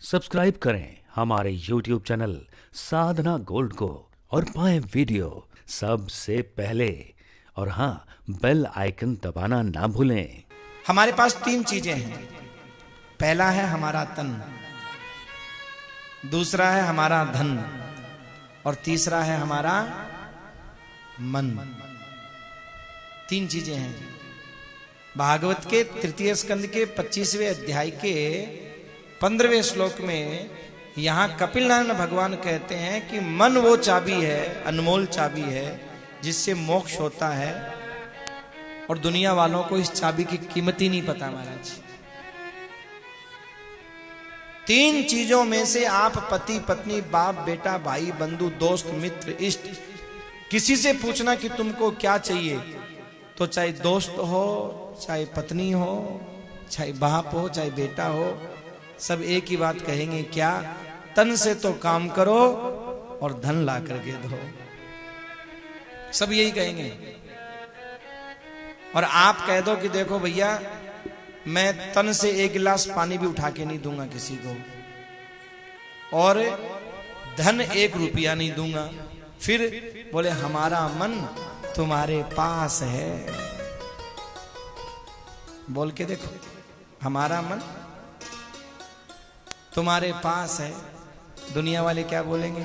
Subscribe करें हमारे YouTube channel साधना gold को और पाएं वीडियो सबसे पहले। और हाँ, बेल आइकन दबाना ना भूलें। हमारे पास तीन चीजें हैं। पहला है हमारा तन, दूसरा है हमारा धन और तीसरा है हमारा मन। तीन चीजें हैं। भागवत के तृतीय स्कंद के 25वें अध्याय के 15वें श्लोक में यहां कपिल नारायण भगवान कहते हैं कि मन वो चाबी है, अनमोल चाबी है जिससे मोक्ष होता है, और दुनिया वालों को इस चाबी की कीमत ही नहीं पता महाराज। तीन चीजों में से आप पति पत्नी बाप बेटा भाई बंधु दोस्त मित्र इष्ट किसी से पूछना कि तुमको क्या चाहिए, तो चाहे दोस्त हो, चाहे पत्नी हो, चाहे बाप हो, चाहे बेटा हो, सब एक ही बात कहेंगे, क्या? तन से तो काम करो और धन ला करके दो। सब यही कहेंगे। और आप कह दो कि देखो भैया, मैं तन से एक गिलास पानी भी उठा के नहीं दूंगा किसी को, और धन 1 रुपया नहीं दूंगा, फिर बोले हमारा मन तुम्हारे पास है। बोल के देखो, हमारा मन तुम्हारे पास है। दुनिया वाले क्या बोलेंगे?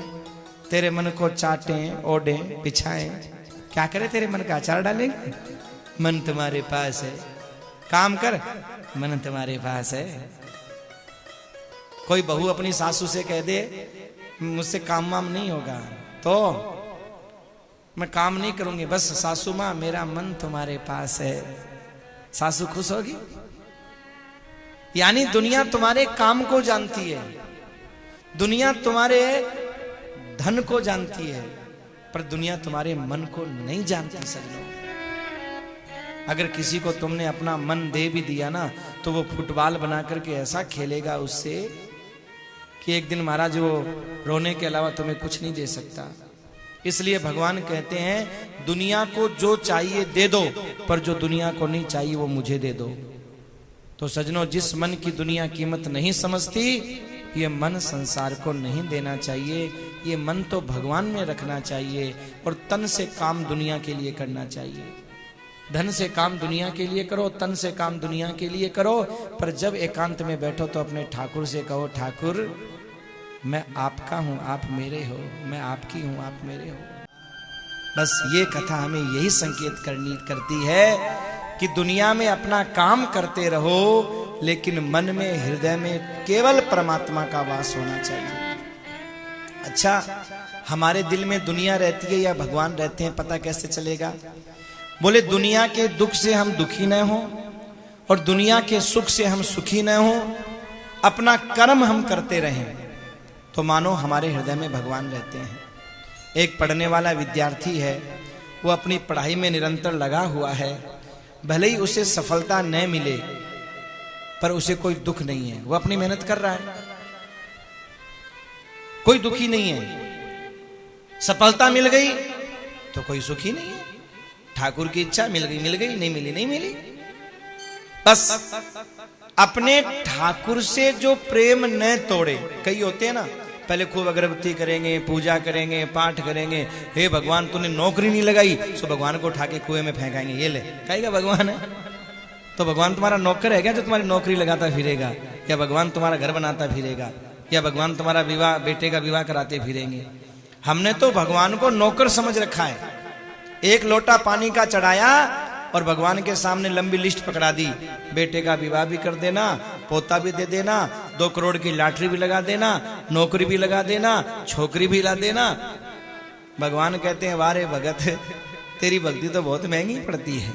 तेरे मन को चाटें, ओढ़ें, बिछाएं, क्या करे? तेरे मन का अचार डालेंगे। मन तुम्हारे पास है, काम कर, मन तुम्हारे पास है। कोई बहू अपनी सासू से कह दे मुझसे काम वाम नहीं होगा तो मैं काम नहीं करूंगी, बस सासू मां मेरा मन तुम्हारे पास है, सासू खुश होगी। यानी दुनिया तुम्हारे काम को जानती है, दुनिया तुम्हारे धन को जानती है, पर दुनिया तुम्हारे मन को नहीं जानती। सजनों, अगर किसी को तुमने अपना मन दे भी दिया ना, तो वो फुटबॉल बना करके ऐसा खेलेगा उससे कि एक दिन महाराज वो रोने के अलावा तुम्हें कुछ नहीं दे सकता। इसलिए भगवान कहते हैं दुनिया को जो चाहिए दे दो, पर जो दुनिया को नहीं चाहिए वो मुझे दे दो। तो सजनों, जिस मन की दुनिया कीमत नहीं समझती, ये मन संसार को नहीं देना चाहिए। ये मन तो भगवान में रखना चाहिए, और तन से काम दुनिया के लिए करना चाहिए। धन से काम दुनिया के लिए करो, तन से काम दुनिया के लिए करो, पर जब एकांत में बैठो तो अपने ठाकुर से कहो, ठाकुर मैं आपका हूं, आप मेरे हो, मैं आपकी हूं, आप मेरे हो। बस ये कथा हमें यही संकेत करती है कि दुनिया में अपना काम करते रहो, लेकिन मन में, हृदय में केवल परमात्मा का वास होना चाहिए। अच्छा, हमारे दिल में दुनिया रहती है या भगवान रहते हैं, पता कैसे चलेगा? बोले दुनिया के दुख से हम दुखी न हो और दुनिया के सुख से हम सुखी न हो, अपना कर्म हम करते रहें तो मानो हमारे हृदय में भगवान रहते हैं। एक पढ़ने वाला विद्यार्थी है, वो अपनी पढ़ाई में निरंतर लगा हुआ है, भले ही उसे सफलता न मिले पर उसे कोई दुख नहीं है, वो अपनी मेहनत कर रहा है, कोई दुखी नहीं है। सफलता मिल गई तो कोई सुखी नहीं है, ठाकुर की इच्छा मिल गई, नहीं मिली, नहीं मिली। बस अपने ठाकुर से जो प्रेम न तोड़े। कई होते हैं ना, पहले खूब अगरबत्ती करेंगे, पूजा करेंगे, पाठ करेंगे, हे भगवान तूने नौकरी नहीं लगाई, तो भगवान को उठा के कुएं में फेंकाएंगे, ये ले, कहेगा भगवान है? तो भगवान तुम्हारा नौकर है क्या जो तुम्हारी नौकरी लगाता फिरेगा? या भगवान तुम्हारा घर बनाता फिरेगा? या भगवान तुम्हारा विवाह, बेटे का विवाह कराते फिरेंगे? हमने तो भगवान को नौकर समझ रखा है। एक लोटा पानी का चढ़ाया और भगवान के सामने लंबी लिस्ट पकड़ा दी, बेटे का विवाह भी कर देना, पोता भी दे देना, 2 करोड़ की लॉटरी भी लगा देना, नौकरी भी लगा देना, छोकरी भी ला देना। भगवान कहते हैं वारे भगत, तेरी भक्ति तो बहुत महंगी पड़ती है।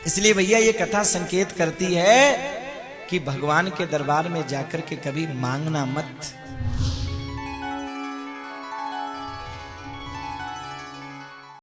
इसलिए भैया ये कथा संकेत करती है कि भगवान के दरबार में जाकर के कभी मांगना मत।